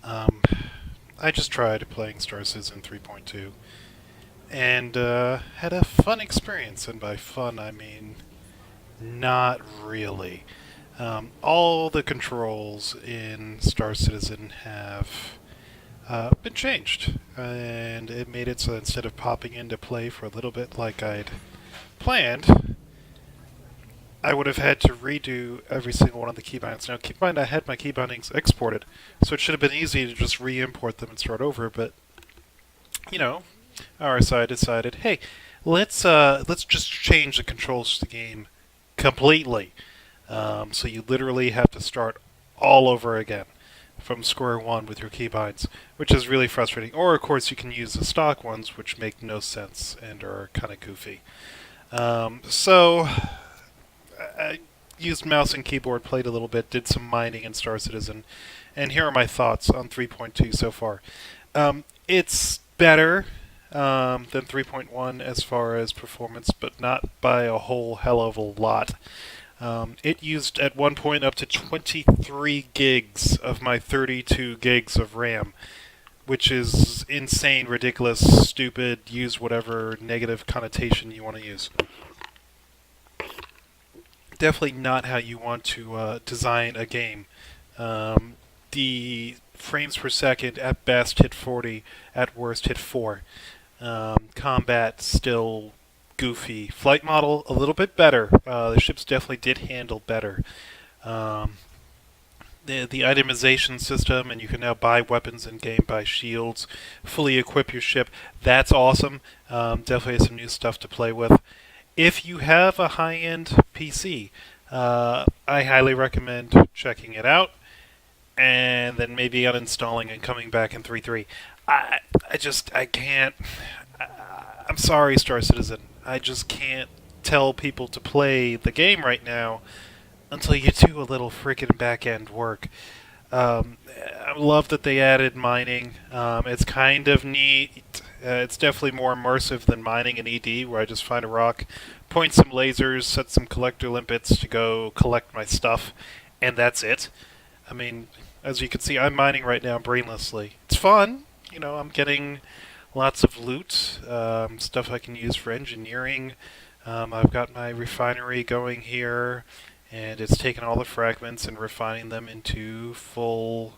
Um, I just tried playing Star Citizen 3.2 and had a fun experience, and by fun I mean not really. All the controls in Star Citizen have been changed, and it made it so instead of popping into play for a little bit like I'd planned, I would have had to redo every single one of the keybinds. Now, keep in mind, I had my keybindings exported, so it should have been easy to just re-import them and start over. But you know, RSI decided, hey, let's just change the controls to the game completely. So you literally have to start all over again from square one with your keybinds, which is really frustrating. Or of course, you can use the stock ones, which make no sense and are kind of goofy. So I used mouse and keyboard, played a little bit, did some mining in Star Citizen, and here are my thoughts on 3.2 so far. It's better than 3.1 as far as performance, but not by a whole hell of a lot. It used at one point up to 23 gigs of my 32 gigs of RAM, which is insane, ridiculous, stupid, use whatever negative connotation you want to use. Definitely not how you want to design a game. The frames per second at best hit 40, at worst hit 4. Combat still goofy. Flight model a little bit better. The ships definitely did handle better. Um, the itemization system, and you can now buy weapons in game, buy shields, fully equip your ship. That's awesome. Definitely some new stuff to play with. If you have a high-end PC, I highly recommend checking it out and then maybe uninstalling and coming back in 3.3. I can't. I'm sorry, Star Citizen. I just can't tell people to play the game right now until you do a little freaking back end work. I love that they added mining. It's kind of neat. It's definitely more immersive than mining in ED, where I just find a rock, point some lasers, set some collector limpets to go collect my stuff, and that's it. I mean, as you can see, I'm mining right now brainlessly. It's fun. I'm getting lots of loot, stuff I can use for engineering. I've got my refinery going here, and it's taking all the fragments and refining them into full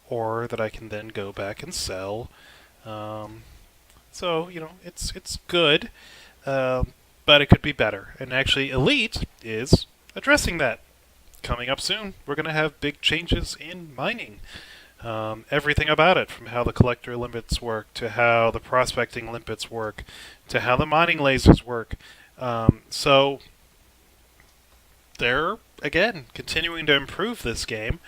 ore that I can then go back and sell. Um, it's good, but it could be better. And actually, Elite is addressing that. Coming up soon, we're going to have big changes in mining. Everything about it, from how the collector limpets work, to how the prospecting limpets work, to how the mining lasers work. So they're, again, continuing to improve this game,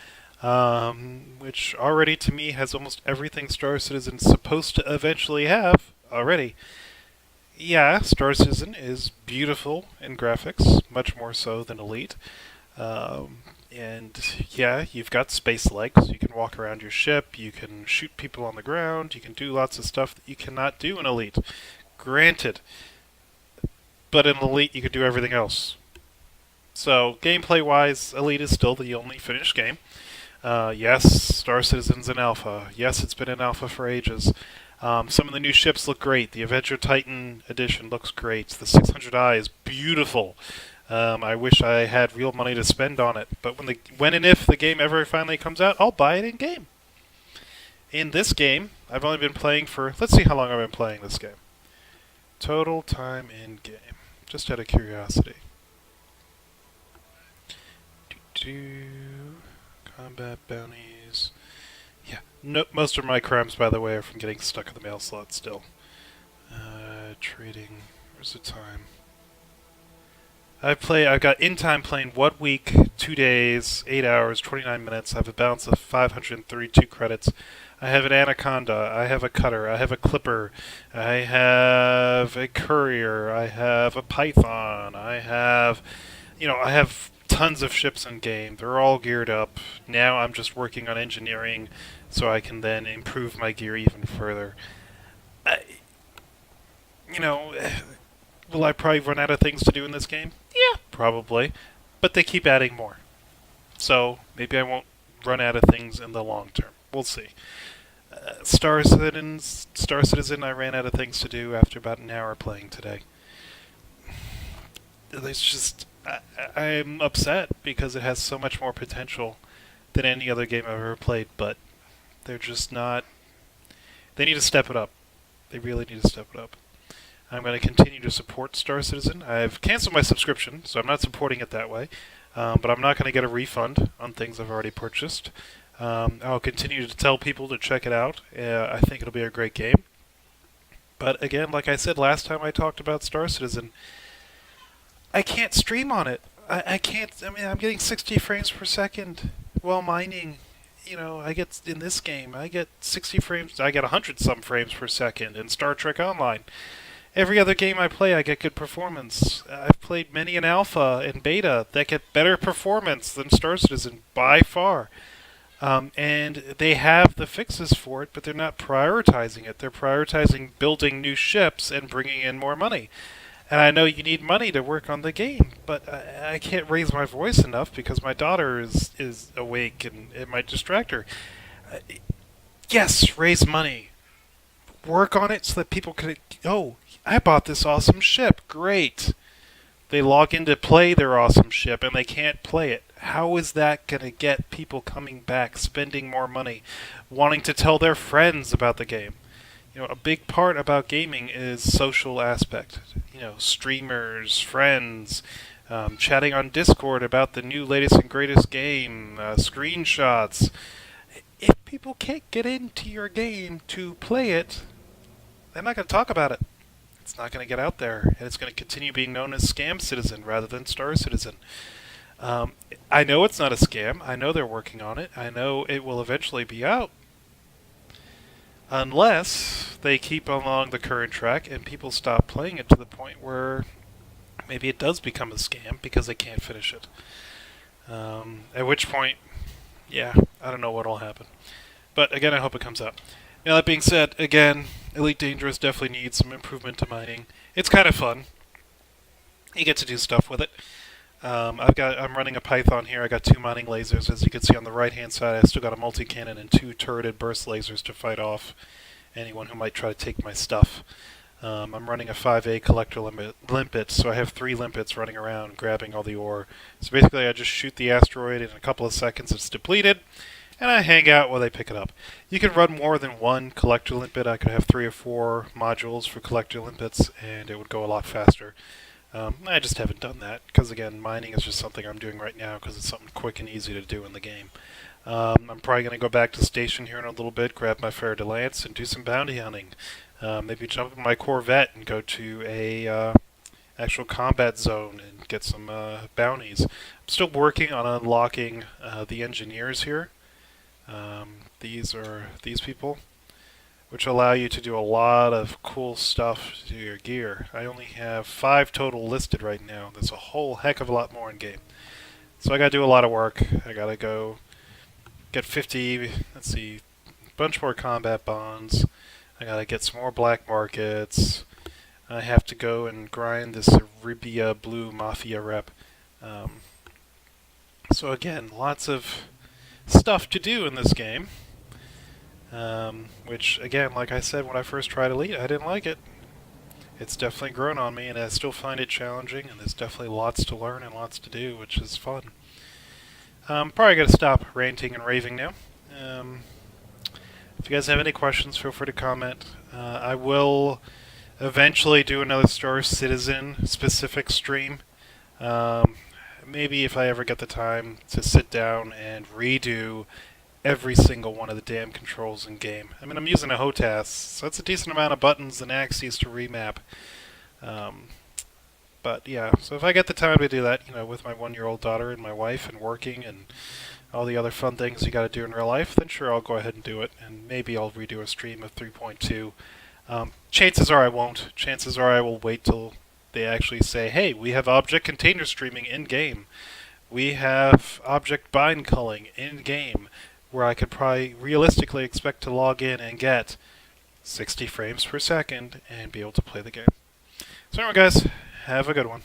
which already to me has almost everything Star Citizen's supposed to eventually have already. Yeah, Star Citizen is beautiful in graphics, much more so than Elite. Um, and yeah, you've got space legs. You can walk around your ship, you can shoot people on the ground, you can do lots of stuff that you cannot do in Elite. Granted, but in Elite you can do everything else. So, gameplay wise, Elite is still the only finished game. Yes, Star Citizen's in alpha. Yes, it's been in alpha for ages. Some of the new ships look great. The Avenger Titan edition looks great. The 600i is beautiful. I wish I had real money to spend on it, but when and if the game ever finally comes out, I'll buy it in game. In this game, I've only been playing for. Let's see how long I've been playing this game. Total time in game, just out of curiosity. Do combat bounties. Yeah, no, most of my crimes, by the way, are from getting stuck in the mail slot still. Trading. Where's the time? I've got in time playing 1 week, 2 days, 8 hours, 29 minutes. I have a balance of 532 credits. I have an anaconda. I have a cutter. I have a clipper. I have a courier. I have a python. I have tons of ships in game. They're all geared up. Now I'm just working on engineering so I can then improve my gear even further. I, you know, will I probably run out of things to do in this game? Yeah, probably. But they keep adding more. So maybe I won't run out of things in the long term. We'll see. Star Citizen, I ran out of things to do after about an hour playing today. It's just, I'm upset because it has so much more potential than any other game I've ever played, but they're just not. They need to step it up. They really need to step it up. I'm going to continue to support Star Citizen. I've canceled my subscription, so I'm not supporting it that way. But I'm not going to get a refund on things I've already purchased. I'll continue to tell people to check it out. I think it'll be a great game. But again, like I said last time I talked about Star Citizen, I can't stream on it. I can't. I mean, I'm getting 60 frames per second while mining. You know, I get in this game, I get 60 frames. I get 100 some frames per second in Star Trek Online. Every other game I play, I get good performance. I've played many in alpha and beta that get better performance than Star Citizen by far. And they have the fixes for it, but they're not prioritizing it. They're prioritizing building new ships and bringing in more money. And I know you need money to work on the game, but I can't raise my voice enough because my daughter is awake and it might distract her. Yes, raise money. Work on it so that people can... Oh, I bought this awesome ship. Great. They log in to play their awesome ship and they can't play it. How is that going to get people coming back, spending more money, wanting to tell their friends about the game? You know, a big part about gaming is social aspect. You know, streamers, friends, chatting on Discord about the new latest and greatest game, screenshots. If people can't get into your game to play it, they're not going to talk about it. It's not going to get out there, and it's going to continue being known as Scam Citizen rather than Star Citizen. I know it's not a scam. I know they're working on it. I know it will eventually be out. Unless they keep along the current track and people stop playing it to the point where maybe it does become a scam because they can't finish it. At which point, yeah, I don't know what will happen. But again, I hope it comes out. Now that being said, again, Elite Dangerous definitely needs some improvement to mining. It's kind of fun. You get to do stuff with it. I'm running a Python here. I got 2 mining lasers, as you can see on the right-hand side. I still got a multi-cannon and 2 turreted burst lasers to fight off anyone who might try to take my stuff. I'm running a 5A collector limpet, so I have 3 limpets running around grabbing all the ore. So basically, I just shoot the asteroid. In a couple of seconds, it's depleted, and I hang out while they pick it up. You can run more than 1 collector limpet. I could have 3 or 4 modules for collector limpets, and it would go a lot faster. I just haven't done that, because again, mining is just something I'm doing right now, because it's something quick and easy to do in the game. I'm probably going to go back to station here in a little bit, grab my fer de lance, and do some bounty hunting. Maybe jump in my Corvette and go to a actual combat zone and get some bounties. I'm still working on unlocking the engineers here. These are these people, which allow you to do a lot of cool stuff to your gear. I only have 5 total listed right now. There's a whole heck of a lot more in game. So I gotta do a lot of work. I gotta go get 50, let's see, a bunch more combat bonds. I gotta get some more black markets. I have to go and grind this Arabia Blue Mafia rep. So again, lots of stuff to do in this game. Which, again, like I said when I first tried Elite, I didn't like it. It's definitely grown on me, and I still find it challenging, and there's definitely lots to learn and lots to do, which is fun. Probably going to stop ranting and raving now. If you guys have any questions, feel free to comment. I will eventually do another Star Citizen specific stream. Maybe if I ever get the time to sit down and redo every single one of the damn controls in game. I mean, I'm using a HOTAS, so that's a decent amount of buttons and axes to remap. But yeah, so if I get the time to do that, you know, with my 1-year-old daughter and my wife and working and all the other fun things you gotta do in real life, then sure, I'll go ahead and do it, and maybe I'll redo a stream of 3.2. Chances are I won't. Chances are I will wait till they actually say, hey, we have object container streaming in-game. We have object bind culling in-game, where I could probably realistically expect to log in and get 60 frames per second and be able to play the game. So anyway, guys, have a good one.